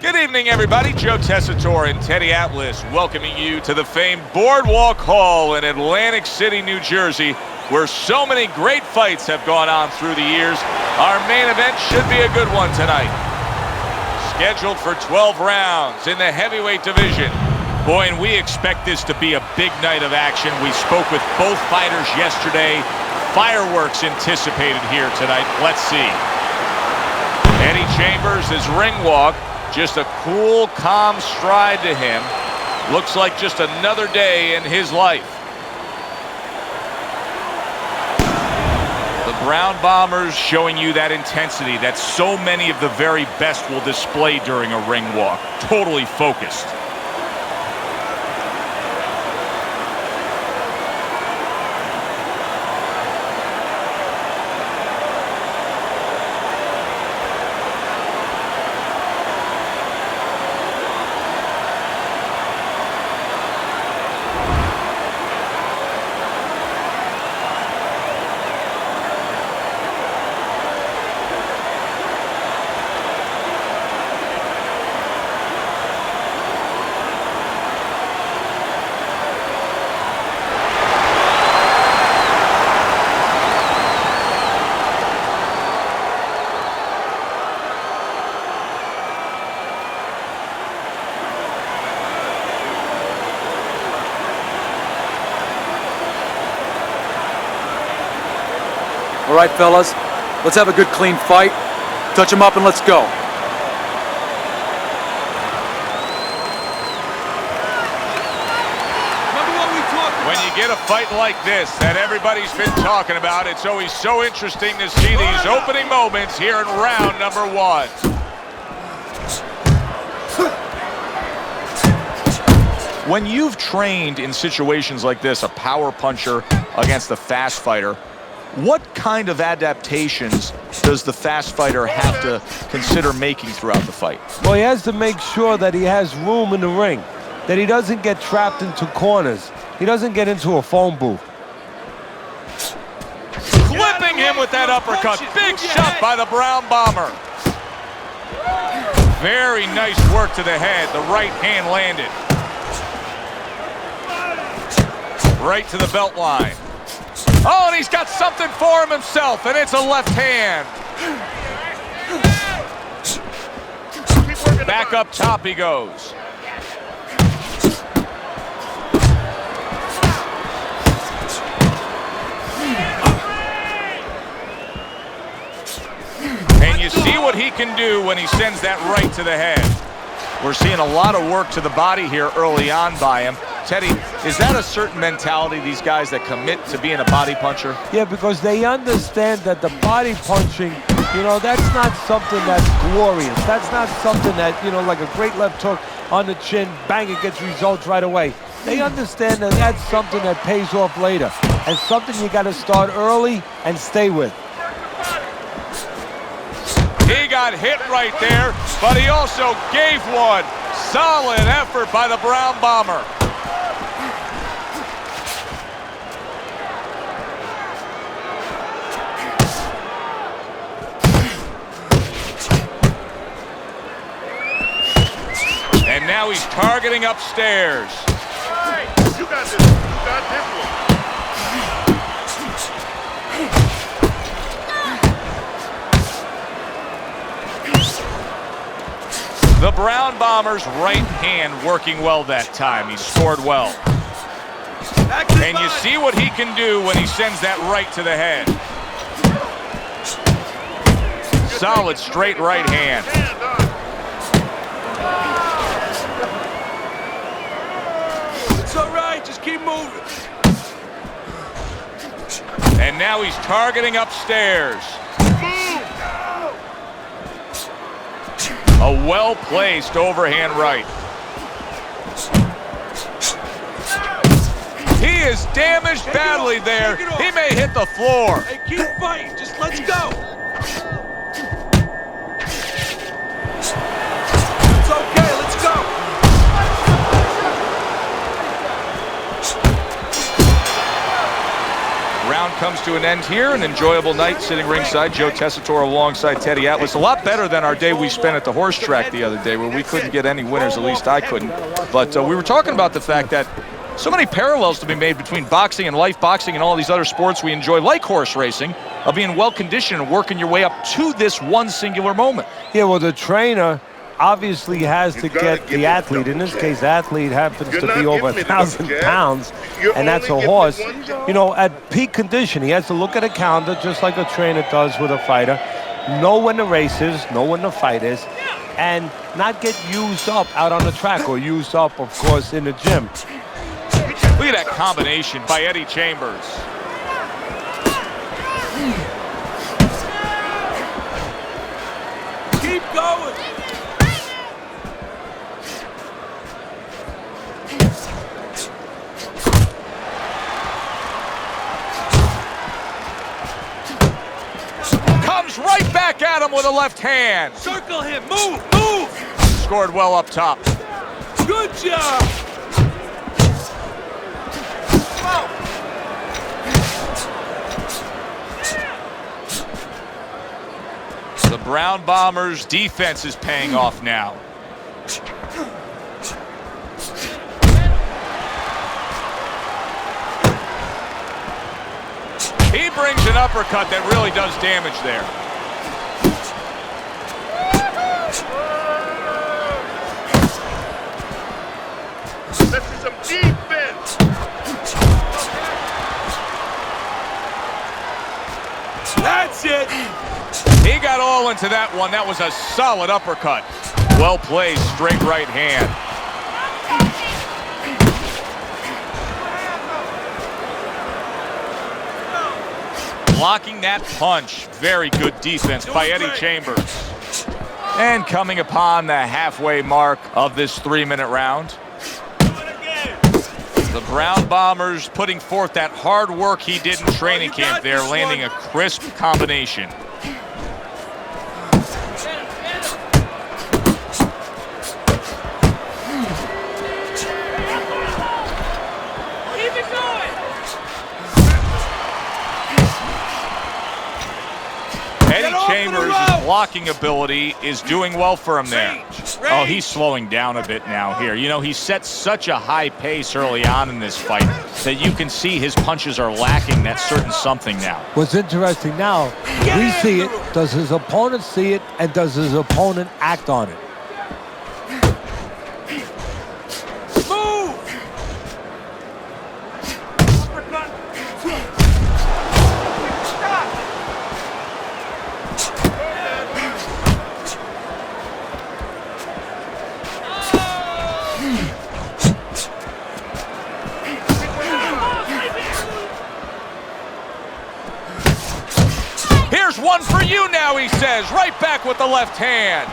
Good evening, everybody. Joe Tessitore and Teddy Atlas welcoming you to the famed Boardwalk Hall in Atlantic City, New Jersey, where so many great fights have gone on through the years. Our main event should be a good one tonight. Scheduled for 12 rounds in the heavyweight division. Boy, and we expect this to be a big night of action. We spoke with both fighters yesterday. Fireworks anticipated here tonight. Let's see. Eddie Chambers' ring walk. Just a cool, calm stride to him. Looks like just another day in his life. The Brown Bombers showing you that intensity that so many of the very best will display during a ring walk. Totally focused. All right, fellas, let's have a good, clean fight. Touch them up and let's go. When you get a fight like this that everybody's been talking about, it's always so interesting to see these opening moments here in round number one. When you've trained in situations like this, a power puncher against a fast fighter, what kind of adaptations does the fast fighter have to consider making throughout the fight? Well, he has to make sure that he has room in the ring, that he doesn't get trapped into corners. He doesn't get into a phone booth. Clipping him with that uppercut. Big shot by the Brown Bomber. Very nice work to the head. The right hand landed. Right to the belt line. Oh, and he's got something for him himself, and it's a left hand. Back up top he goes. And you see what he can do when he sends that right to the head. We're seeing a lot of work to the body here early on by him. Teddy, is that a certain mentality, these guys that commit to being a body puncher? Yeah, because they understand that the body punching, that's not something that's glorious. That's not something that, like a great left hook on the chin, bang, it gets results right away. They understand that that's something that pays off later and something you got to start early and stay with. He got hit right there, but he also gave one. Solid effort by the Brown Bomber. And now he's targeting upstairs. Hey, you got this. You got this one. The Brown Bomber's right hand working well that time. He scored well. And you see what he can do when he sends that right to the head. Solid straight right hand. It's all right, just keep moving. And now he's targeting upstairs. A well-placed overhand right. He is damaged badly there. He may hit the floor. Hey, keep fighting. Just let's go. It's okay. Let's go. Round comes to an end here. An enjoyable night sitting ringside. Joe Tessitore alongside Teddy Atlas. A lot better than our day we spent at the horse track the other day, where we couldn't get any winners. At least I couldn't. But we were talking about the fact that so many parallels to be made between boxing and life boxing and all these other sports we enjoy, like horse racing, of being well-conditioned and working your way up to this one singular moment. Yeah, well, the trainer obviously has to get the athlete. In this case, athlete happens to be over 1,000 pounds, and that's a horse. You know, at peak condition, he has to look at a calendar just like a trainer does with a fighter, know when the race is, know when the fight is, and not get used up out on the track, or used up, of course, in the gym. Look at that combination by Eddie Chambers. Keep going. Comes right back at him with a left hand. Circle him. Move, move. Scored well up top. Good job. The Brown Bombers' defense is paying off now. He brings an uppercut that really does damage there. This is some defense. That's it. He got all into that one. That was a solid uppercut. Well played, straight right hand. Blocking that punch. Very good defense by Eddie Chambers. And coming upon the halfway mark of this 3-minute round. The Brown Bombers putting forth that hard work he did in training camp there, landing a crisp combination. Chambers' blocking ability is doing well for him there. Oh, he's slowing down a bit now here. You know, he set such a high pace early on in this fight that you can see his punches are lacking that certain something now. What's interesting now, we see it, does his opponent see it, and does his opponent act on it? One for you now, he says, right back with the left hand.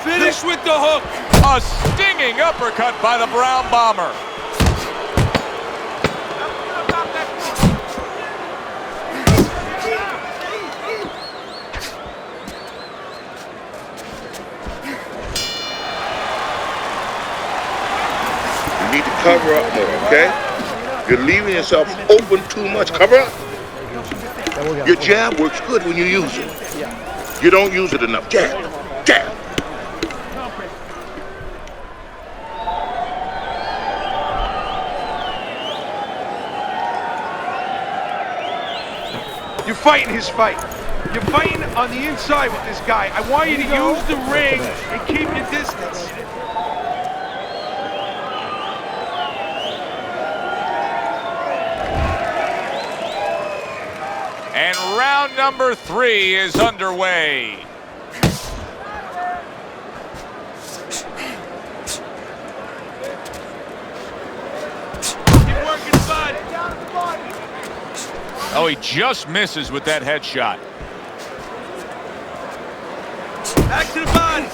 Finish with the hook. A stinging uppercut by the Brown Bomber. You need to cover up more, okay? You're leaving yourself open too much. Cover up. Your jab works good when you use it. You don't use it enough. Jab, jab. You're fighting his fight. You're fighting on the inside with this guy. I want you to use the ring and keep your distance. And round number 3 is underway. Keep working, bud. Oh, he just misses with that headshot. Back to the body.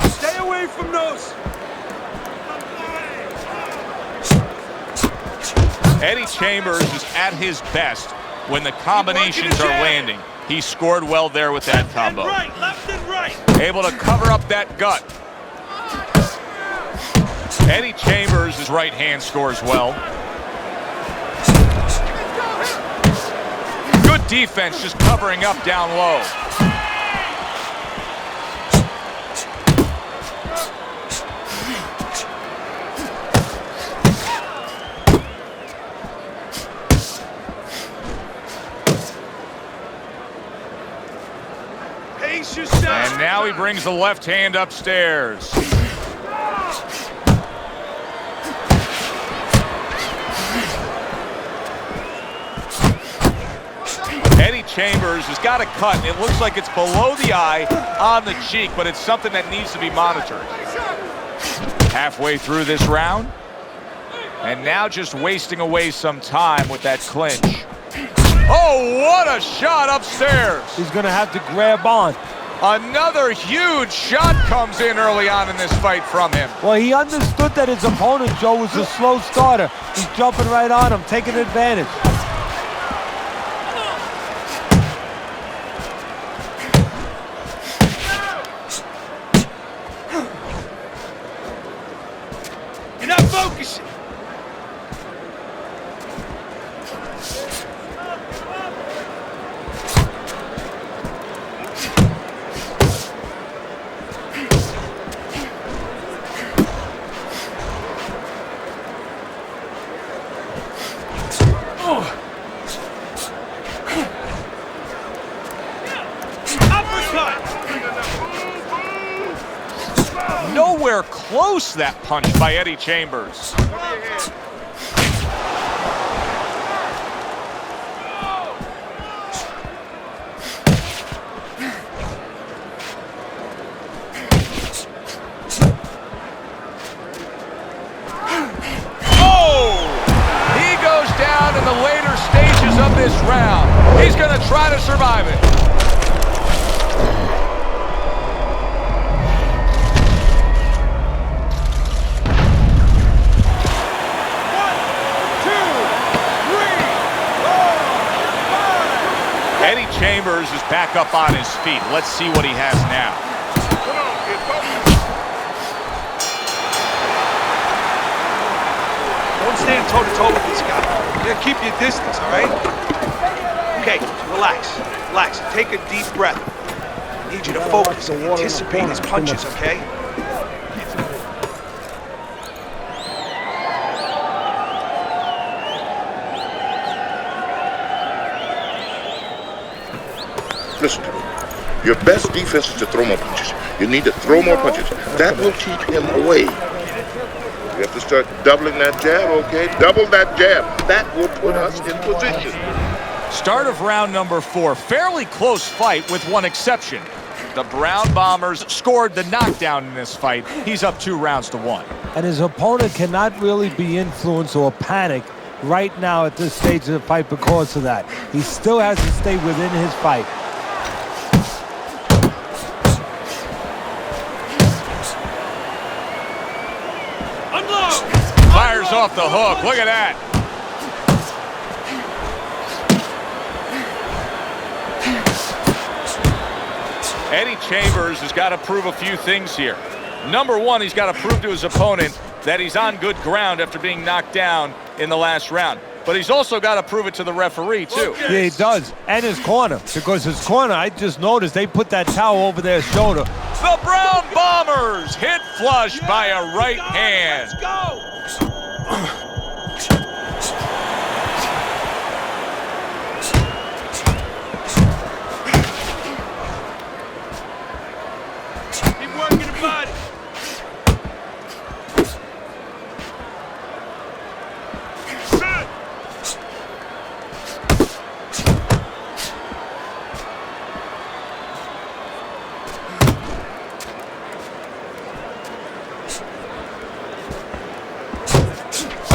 Stay away from those. Eddie Chambers is at his best when the combinations are landing. He scored well there with that combo. Left and right. Able to cover up that gut. Eddie Chambers' right hand scores well. Good defense, just covering up down low. And now he brings the left hand upstairs. Eddie Chambers has got a cut. It looks like it's below the eye on the cheek, but it's something that needs to be monitored. Halfway through this round. And now just wasting away some time with that clinch. Oh, what a shot upstairs. He's going to have to grab on. Another huge shot comes in early on in this fight from him. Well, he understood that his opponent, Joe, was a slow starter. He's jumping right on him, taking advantage. You're not focusing. Nowhere close, that punch by Eddie Chambers. Oh! He goes down in the later stages of this round. He's going to try to survive it. Eddie Chambers is back up on his feet. Let's see what he has now. Don't stand toe-to-toe with this guy. You gotta keep your distance, all right? Okay, relax. Relax. Take a deep breath. I need you to focus and anticipate his punches, okay? Listen to me. Your best defense is to throw more punches. You need to throw more punches. That will keep him away. You have to start doubling that jab, okay? Double that jab. That will put us in position. Start of round number 4. Fairly close fight with one exception. The Brown Bombers scored the knockdown in this fight. He's up 2 rounds to 1. And his opponent cannot really be influenced or panic right now at this stage of the fight because of that. He still has to stay within his fight. Fires off the hook. Look at that. Eddie Chambers has got to prove a few things here. Number 1, he's got to prove to his opponent that he's on good ground after being knocked down in the last round. But he's also got to prove it to the referee, too. Yeah, he does. And his corner. Because his corner, I just noticed, they put that towel over their shoulder. The Brown Bombers hit flush by a right hand. Let's go! Keep working the body.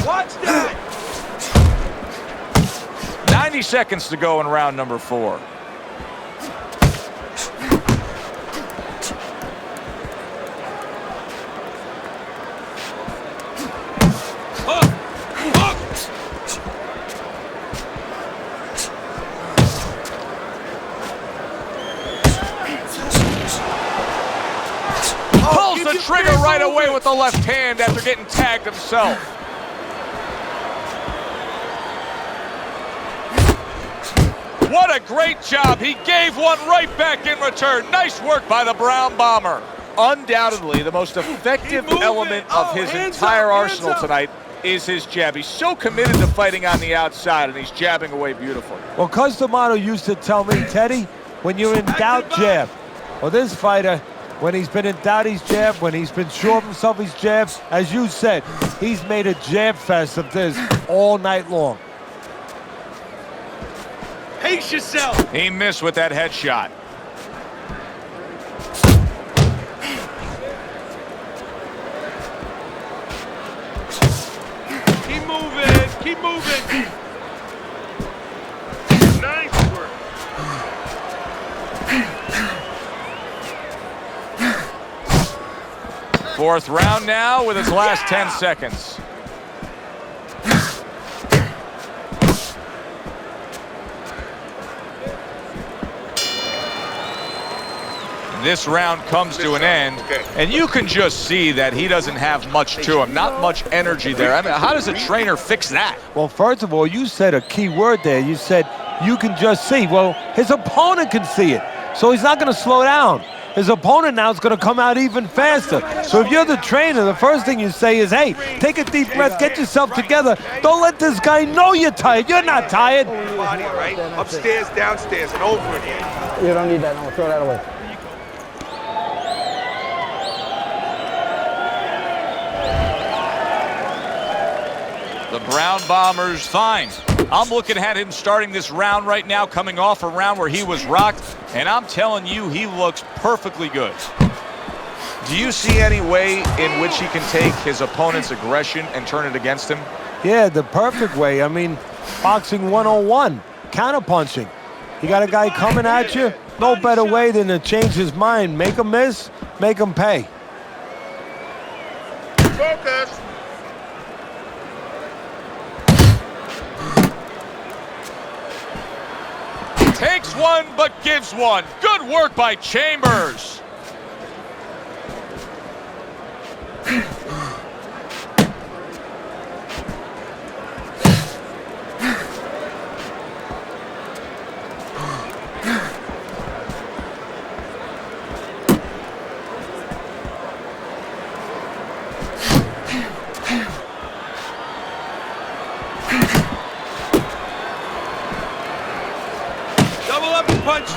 Watch that! 90 seconds to go in round number 4. Pulls the trigger right right away with the left hand after getting tagged himself. What a great job. He gave one right back in return. Nice work by the Brown Bomber. Undoubtedly, the most effective element of his entire arsenal tonight is his jab. He's so committed to fighting on the outside, and he's jabbing away beautifully. Well, Cus D'Amato used to tell me, Teddy, when you're in doubt, jab. Well, this fighter, when he's been in doubt, he's jab. When he's been sure of himself, he's jab. As you said, he's made a jab fest of this all night long. Pace yourself. He missed with that headshot. Keep moving. Keep moving. Nice work. Fourth round now with his last 10 seconds. This round comes to an end, and you can just see that he doesn't have much to him, not much energy there. I mean, how does a trainer fix that? Well, first of all, you said a key word there. You said you can just see. Well, his opponent can see it, so he's not going to slow down. His opponent now is going to come out even faster. So if you're the trainer, the first thing you say is, hey, take a deep breath, get yourself together. Don't let this guy know you're tired. You're not tired. Body, right? Upstairs, downstairs, and over again. You don't need that. No, throw that away. The Brown Bombers, fine. I'm looking at him starting this round right now, coming off a round where he was rocked, and I'm telling you, he looks perfectly good. Do you see any way in which he can take his opponent's aggression and turn it against him? Yeah, the perfect way. I mean, boxing 101, counterpunching. You got a guy coming at you, no better way than to change his mind. Make him miss, make him pay. Focus. Takes one, but gives one. Good work by Chambers. Double up the punches.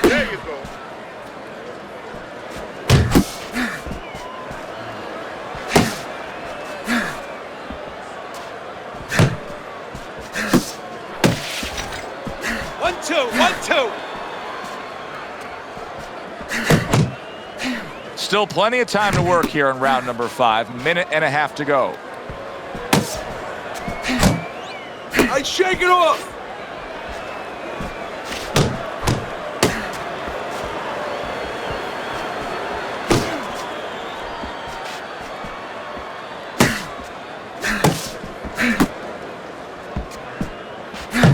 There you go. One, two, 1, 2. Still plenty of time to work here in round number 5. Minute and a half to go. I shake it off.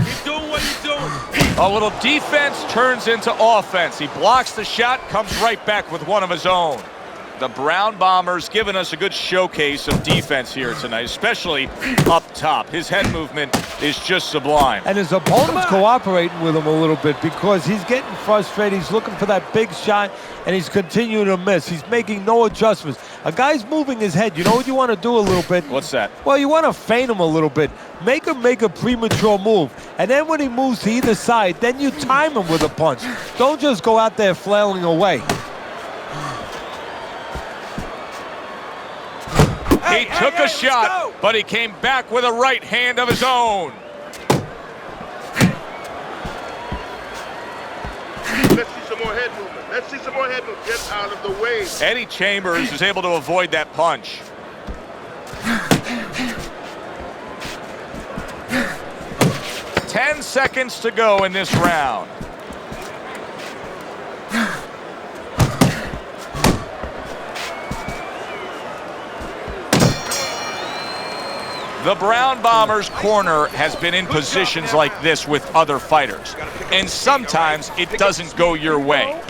Keep doing what you're doing. A little defense turns into offense. He blocks the shot, comes right back with one of his own. The Brown Bombers giving us a good showcase of defense here tonight, especially up top. His head movement is just sublime. And his opponent's cooperating with him a little bit because he's getting frustrated. He's looking for that big shot, and he's continuing to miss. He's making no adjustments. A guy's moving his head. You know what you want to do a little bit? What's that? Well, you want to feint him a little bit. Make him make a premature move. And then when he moves to either side, then you time him with a punch. Don't just go out there flailing away. He took a shot, but he came back with a right hand of his own. Let's see some more head movement. Let's see some more head movement. Get out of the way. Eddie Chambers is able to avoid that punch. Ten seconds to go in this round. The Brown Bombers' corner has been in positions like this with other fighters, and sometimes it doesn't go your way.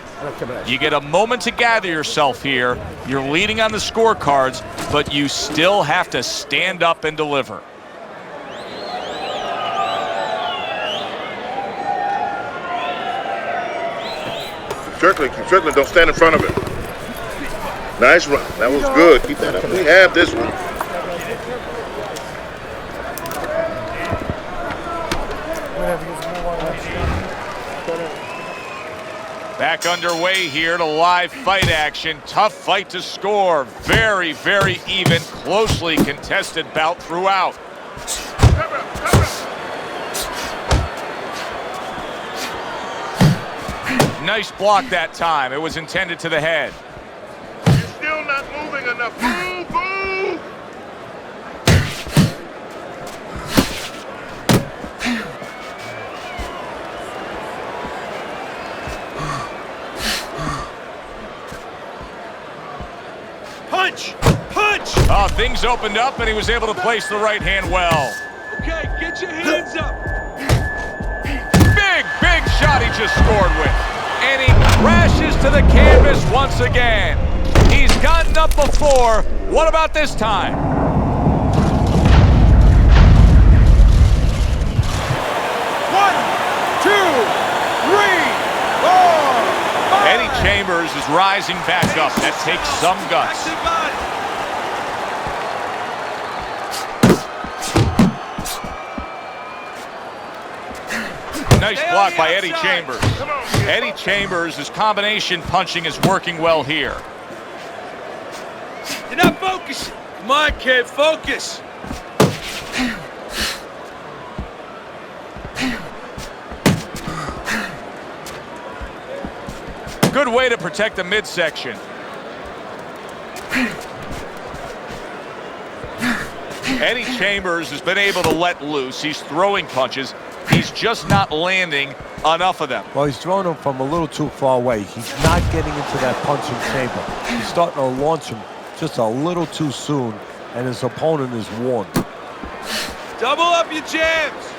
You get a moment to gather yourself here. You're leading on the scorecards, but you still have to stand up and deliver. Keep circling, don't stand in front of him. Nice run, that was good. Keep that up. We have this one. Back underway here to live fight action. Tough fight to score. Very, very even, closely contested bout throughout. Nice block that time. It was intended to the head. You're still not moving enough. Move, move! Punch! Punch! Oh, things opened up and he was able to place the right hand well. Okay, get your hands up. Big shot he just scored with. And he crashes to the canvas once again. He's gotten up before. What about this time? 1, 2, 3, 4, 5. Eddie Chambers is rising back up. That takes some guts. Nice block by Eddie Chambers. Eddie Chambers' combination punching is working well here. You're not focusing. Come on, kid, focus. Good way to protect the midsection. Eddie Chambers has been able to let loose. He's throwing punches. He's just not landing enough of them. Well, he's throwing them from a little too far away. He's not getting into that punching chamber. He's starting to launch him just a little too soon, and his opponent is warned. Double up your jabs.